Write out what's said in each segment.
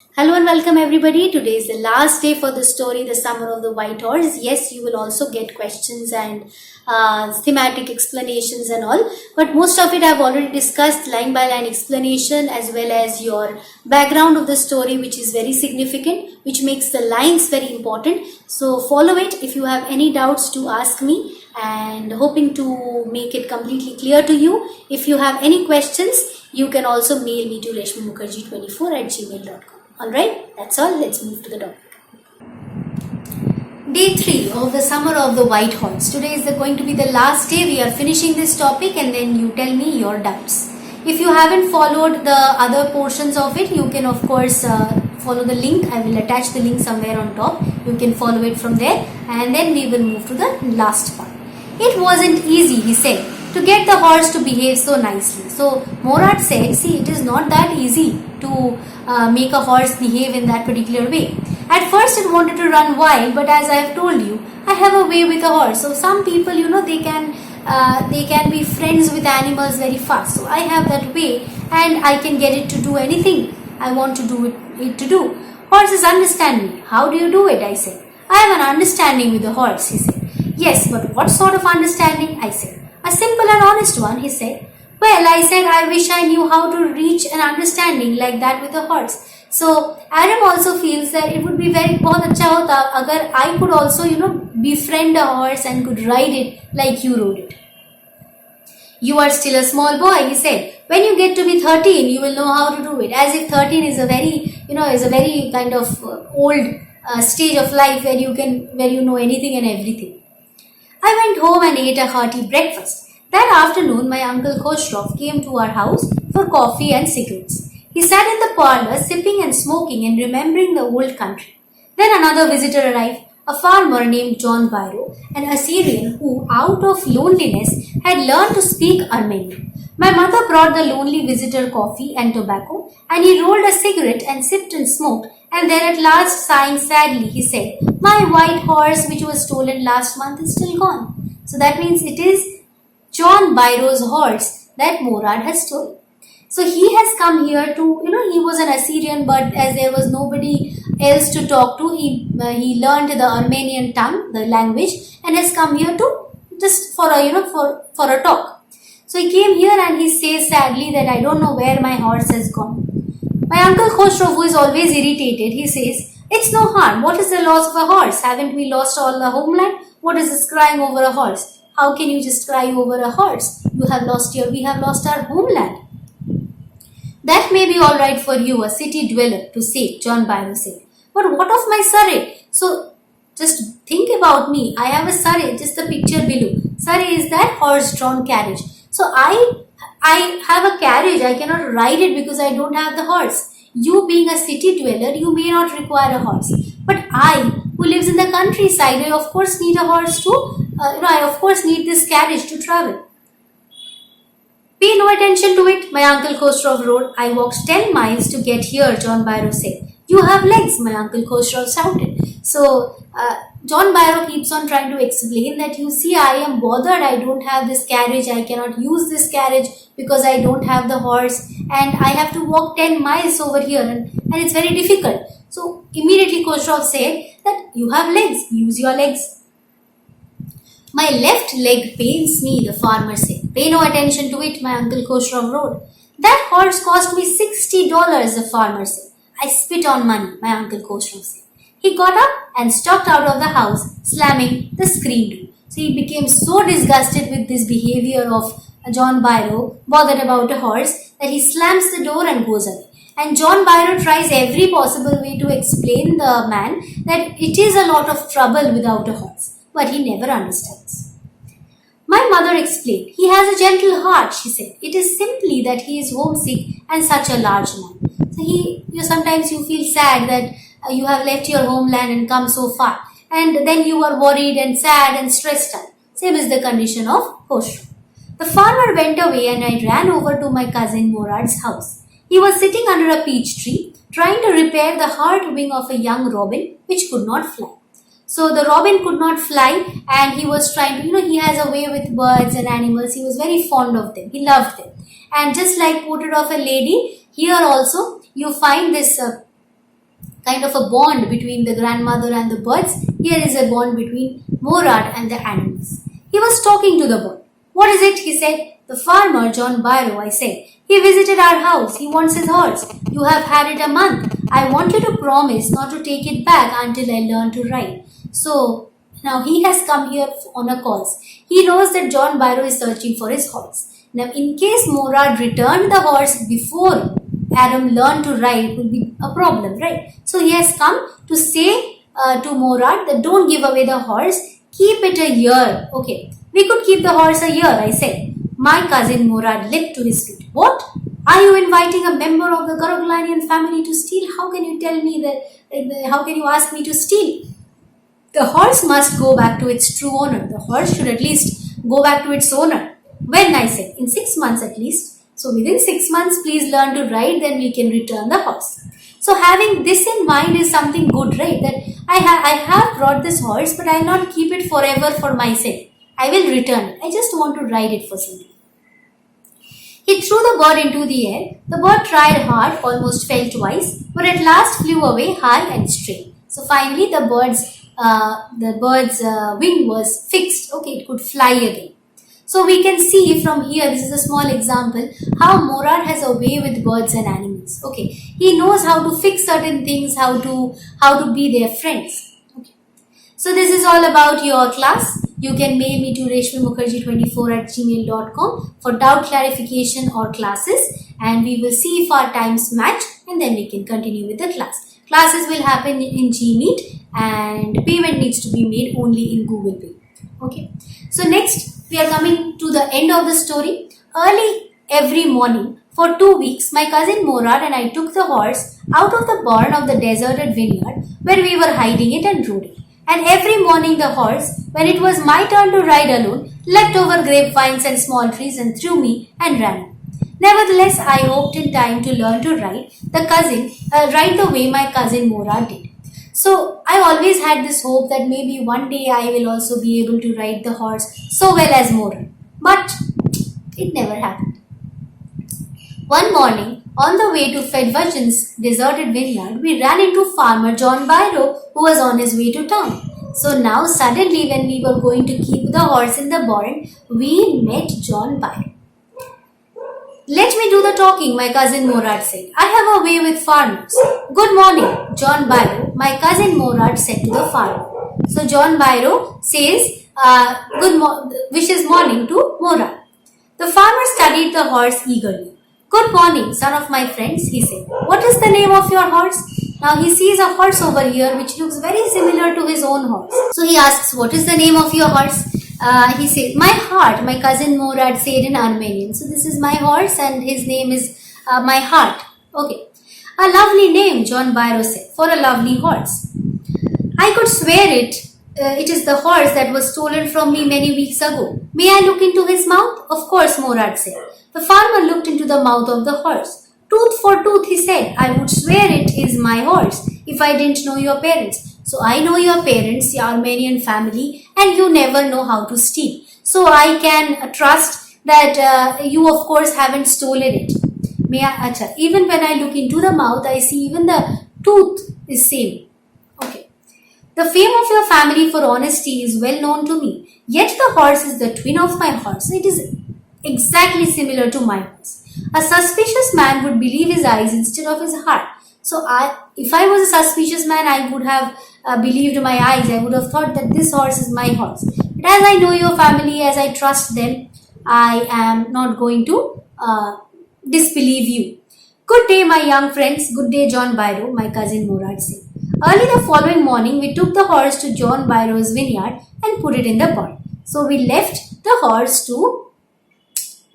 Hello and welcome everybody. Today is the last day for the story, The Summer of the White Horse. Yes, you will also get questions and thematic explanations and all. But most of it I've already discussed, line by line explanation as well as your background of the story, which is very significant, which makes the lines very important. So follow it. If you have any doubts to ask me, and hoping to make it completely clear to you. If you have any questions, you can also mail me to reshmamukherjee24@gmail.com. Alright, that's all. Let's move to the topic. Day 3 of the Summer of the White Horse. Today is going to be the last day. We are finishing this topic and then you tell me your doubts. If you haven't followed the other portions of it, you can of course follow the link. I will attach the link somewhere on top. You can follow it from there and then we will move to the last part. It wasn't easy, he said, to get the horse to behave so nicely. So Morad said, see, it is not that easy to make a horse behave in that particular way. At first it wanted to run wild, but as I have told you, I have a way with a horse. So some people, they can be friends with animals very fast. So I have that way and I can get it to do anything I want to do it to do. Horses understand me. How do you do it? I said. I have an understanding with the horse, he said. Yes, but what sort of understanding? I said. A simple and honest one, he said. Well, I said, I wish I knew how to reach an understanding like that with a horse. So Adam also feels that it would be very बहुत अच्छा होता अगर I could also befriend a horse and could ride it like you rode it. You are still a small boy, he said. When you get to be 13, you will know how to do it. As if 13 is a very kind of old stage of life where you know anything and everything. I went home and ate a hearty breakfast. That afternoon, my uncle Khosrow came to our house for coffee and cigarettes. He sat in the parlor, sipping and smoking and remembering the old country. Then another visitor arrived, a farmer named John Byro, an Assyrian who, out of loneliness, had learned to speak Armenian. My mother brought the lonely visitor coffee and tobacco, and he rolled a cigarette and sipped and smoked, and then at last, sighing sadly, he said, My white horse, which was stolen last month, is still gone. So that means it is John Byro's horse that Morad has stolen. So he has come here to, he was an Assyrian, but as there was nobody else to talk to, he learned the Armenian tongue, the language, and has come here to just for a talk. So he came here and he says sadly that I don't know where my horse has gone. My uncle Khosrow, who is always irritated, he says, it's no harm. What is the loss of a horse? Haven't we lost all the homeland? What is this crying over a horse? How can you just cry over a horse? We have lost our homeland. That may be all right for you, a city dweller, to say, John Byro said. But what of my surrey? So just think about me. I have a surrey, just the picture below. Surrey is that horse-drawn carriage. So I have a carriage. I cannot ride it because I don't have the horse. You being a city dweller, you may not require a horse. But I, who lives in the countryside, I of course need a horse too. I of course need this carriage to travel. Pay no attention to it, my uncle Khosrow wrote. I walked 10 miles to get here, John Byro said. You have legs, my uncle Khosrow shouted. So, John Byro keeps on trying to explain that you see, I am bothered. I don't have this carriage. I cannot use this carriage because I don't have the horse and I have to walk 10 miles over here and it's very difficult. So, immediately Khosrow said that you have legs. Use your legs. My left leg pains me, the farmer said. Pay no attention to it, my uncle Khosrow wrote. That horse cost me $60, the farmer said. I spit on money, my uncle Khosrow said. He got up and stalked out of the house, slamming the screen door. So he became so disgusted with this behavior of John Byro, bothered about a horse, that he slams the door and goes away. And John Byro tries every possible way to explain the man that it is a lot of trouble without a horse. But he never understands. My mother explained, he has a gentle heart, she said. It is simply that he is homesick and such a large man. So sometimes you feel sad that you have left your homeland and come so far. And then you are worried and sad and stressed out. Same is the condition of Khosrow. The farmer went away and I ran over to my cousin Morad's house. He was sitting under a peach tree, trying to repair the hard wing of a young robin which could not fly. So the robin could not fly and he was trying to, he has a way with birds and animals. He was very fond of them. He loved them. And just like Portrait of a Lady, here also you find this kind of a bond between the grandmother and the birds. Here is a bond between Morad and the animals. He was talking to the bird. What is it? He said. The farmer, John Byrow, I said. He visited our house. He wants his horse. You have had it a month. I want you to promise not to take it back until I learn to ride. So now he has come here on a cause. He knows that John Byrow is searching for his horse. Now in case Morad returned the horse before Adam learned to ride, it would be a problem, right? So he has come to say to Morad that don't give away the horse. Keep it a year. Okay, we could keep the horse a year, I said. My cousin Morad leapt to his feet. What? Are you inviting a member of the Garoglanian family to steal? How can you tell me that? How can you ask me to steal? The horse must go back to its true owner. The horse should at least go back to its owner. When? I said. In 6 months at least. So within 6 months, please learn to ride, then we can return the horse. So having this in mind is something good, right? That I have brought this horse, but I'll not keep it forever for myself. I will return it. I just want to ride it for some time. He threw the bird into the air. The bird tried hard, almost fell twice, but at last flew away high and straight. So finally, the bird's wing was fixed. Okay, it could fly again. So we can see from here, this is a small example, how Morad has a way with birds and animals. Okay, he knows how to fix certain things, how to be their friends. Okay. So this is all about your class. You can mail me to reshmimukherjee24@gmail.com for doubt clarification or classes, and we will see if our times match, and then we can continue with the class. Classes will happen in Gmeet, and payment needs to be made only in Google Pay. Okay. So next, we are coming to the end of the story. Early every morning for 2 weeks, my cousin Morad and I took the horse out of the barn of the deserted vineyard where we were hiding it and rode it. And every morning the horse, when it was my turn to ride alone, leapt over grapevines and small trees and threw me and ran. Nevertheless, I hoped in time to learn to ride the way my cousin Morad did. So I always had this hope that maybe one day I will also be able to ride the horse so well as Morad. But it never happened. One morning, on the way to Fedvajan's deserted vineyard, we ran into farmer John Byrow, who was on his way to town. So now suddenly when we were going to keep the horse in the barn, we met John Byrow. Let me do the talking, my cousin Morad said. I have a way with farmers. Good morning, John Byrow, my cousin Morad said to the farmer. So John Byrow says, wishes morning to Morad. The farmer studied the horse eagerly. Good morning, son of my friends, he said. What is the name of your horse? Now he sees a horse over here which looks very similar to his own horse. So he asks, what is the name of your horse? He said, my heart, my cousin Morad said in Armenian. So this is my horse and his name is my heart. Okay. A lovely name, John Byrow said, for a lovely horse. I could swear it is the horse that was stolen from me many weeks ago. May I look into his mouth? Of course, Morad said. The farmer looked into the mouth of the horse. Tooth for tooth, he said. I would swear it is my horse if I didn't know your parents. So I know your parents, your Armenian family, and you never know how to steal. So I can trust that you of course haven't stolen it. Even when I look into the mouth, I see even the tooth is same. Okay. The fame of your family for honesty is well known to me. Yet the horse is the twin of my horse. It is exactly similar to my horse. A suspicious man would believe his eyes instead of his heart. So if I was a suspicious man, I would have believed my eyes. I would have thought that this horse is my horse. But as I know your family, as I trust them, I am not going to disbelieve you. Good day, my young friends. Good day, John Byrow, my cousin Morad said. Early the following morning, we took the horse to John Byrow's vineyard and put it in the barn. So we left the horse to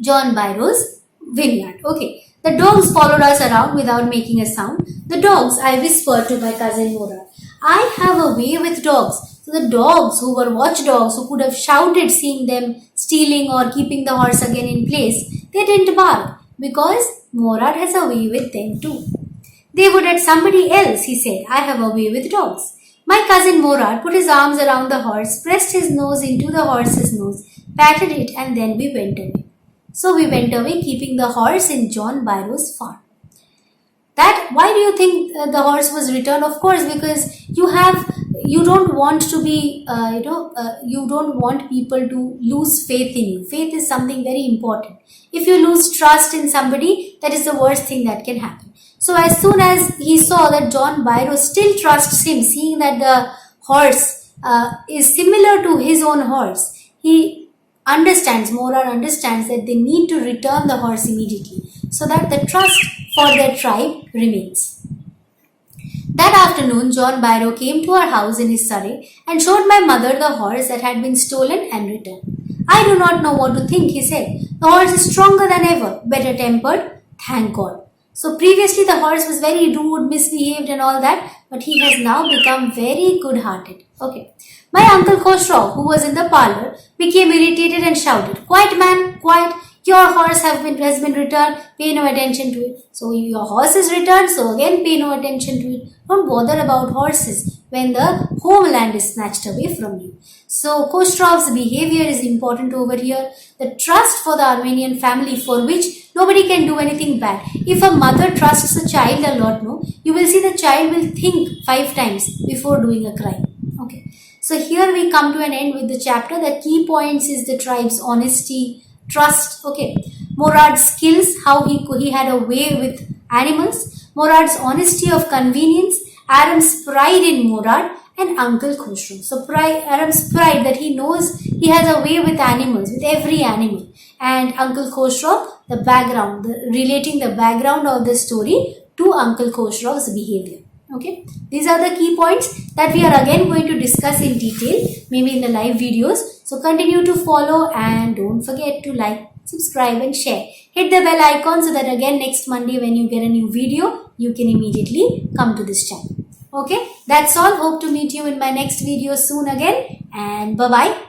John Byrow's vineyard. Okay. The dogs followed us around without making a sound. The dogs, I whispered to my cousin Morad. I have a way with dogs. So the dogs who were watchdogs, who could have shouted seeing them stealing or keeping the horse again in place, they didn't bark because Morad has a way with them too. They would at somebody else, he said. I have a way with dogs. My cousin Morad put his arms around the horse, pressed his nose into the horse's nose, patted it, and then we went away. So we went away, keeping the horse in John Byrow's farm. That, why do you think the horse was returned? Of course, because you don't want to be you don't want people to lose faith in you. Faith is something very important. If you lose trust in somebody, that is the worst thing that can happen. So as soon as he saw that John Byro still trusts him, seeing that the horse is similar to his own horse, Morad understands that they need to return the horse immediately so that the trust for their tribe remains. That afternoon, John Byro came to our house in his surrey and showed my mother the horse that had been stolen and returned. I do not know what to think, he said. The horse is stronger than ever, better tempered, thank God. So previously the horse was very rude, misbehaved and all that, but he has now become very good-hearted. Okay. My uncle Khosrow, who was in the parlor, became irritated and shouted, "Quiet, man, quiet! Your horse has been returned. Pay no attention to it." So your horse is returned, so again pay no attention to it. Don't bother about horses when the homeland is snatched away from you. So Khostrow's behavior is important over here. The trust for the Armenian family, for which nobody can do anything bad. If a mother trusts a child a lot, no, you will see the child will think 5 times before doing a crime. Okay. So here we come to an end with the chapter. The key points is the tribe's honesty, trust. Okay. Morad's skills, how he had a way with animals. Morad's honesty of convenience. Aram's pride in Morad, and Uncle Khosrow. So Aram's pride that he knows he has a way with animals, with every animal. And Uncle Khosrow, the background, relating the background of the story to Uncle Khosrow's behavior. Okay, these are the key points that we are again going to discuss in detail, maybe in the live videos. So continue to follow and don't forget to like, subscribe and share. Hit the bell icon so that again next Monday when you get a new video, you can immediately come to this channel. Okay, that's all. Hope to meet you in my next video soon again, and bye-bye.